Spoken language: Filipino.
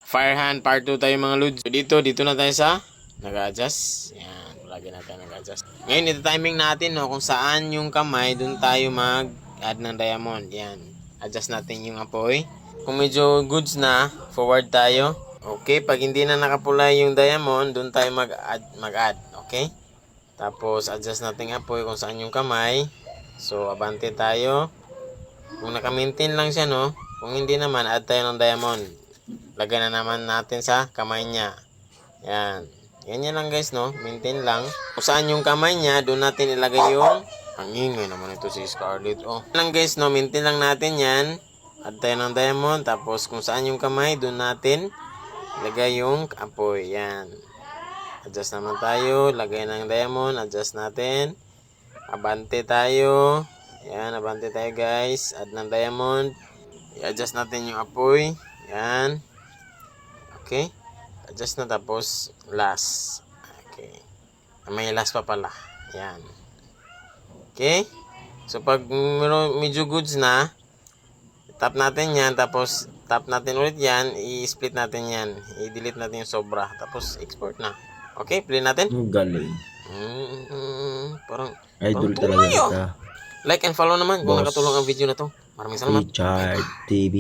Firehand part 2 tayo mga lods. So, dito na tayo sa nag-adjust. Yan, lagi na tayo nag-adjust. Ngayon, ito timing natin, no, kung saan yung kamay, dun tayo mag-add ng diamond. Yan, adjust natin yung apoy. Kung medyo goods na, forward tayo. Okay, pag hindi na nakapula yung diamond, dun tayo mag-add. Okay? Tapos, adjust natin yung apoy kung saan yung kamay. So, abante tayo. Kung naka-maintain lang siya, no? Kung hindi naman, add tayo ng diamond. Lagay na naman natin sa kamay niya. Yan. Ganyan lang guys, no? Maintain lang. Kung saan yung kamay niya, doon natin ilagay yung... Ang ingay naman ito si Scarlett. Oh. Yan lang guys, no? Maintain lang natin yan. Add tayo ng diamond. Tapos kung saan yung kamay, doon natin ilagay yung apoy. Yan. Adjust naman tayo. Lagay ng diamond. Adjust natin. Abante tayo. Yan. Abante tayo guys. Add ng diamond. I-adjust natin yung apoy. Yan. Okay. Adjust na tapos last. Okay. May last pa pala. Yan. Okay. So pag medyo goods na, tap natin yan. Tapos tap natin ulit yan. I-split natin yan. I-delete natin yung sobra. Tapos export na. Okay. Play natin. Galing. Parang Idol talaga kita. like and follow naman kung Boss nakatulong ang video na to. Maraming salamat. Richard TV.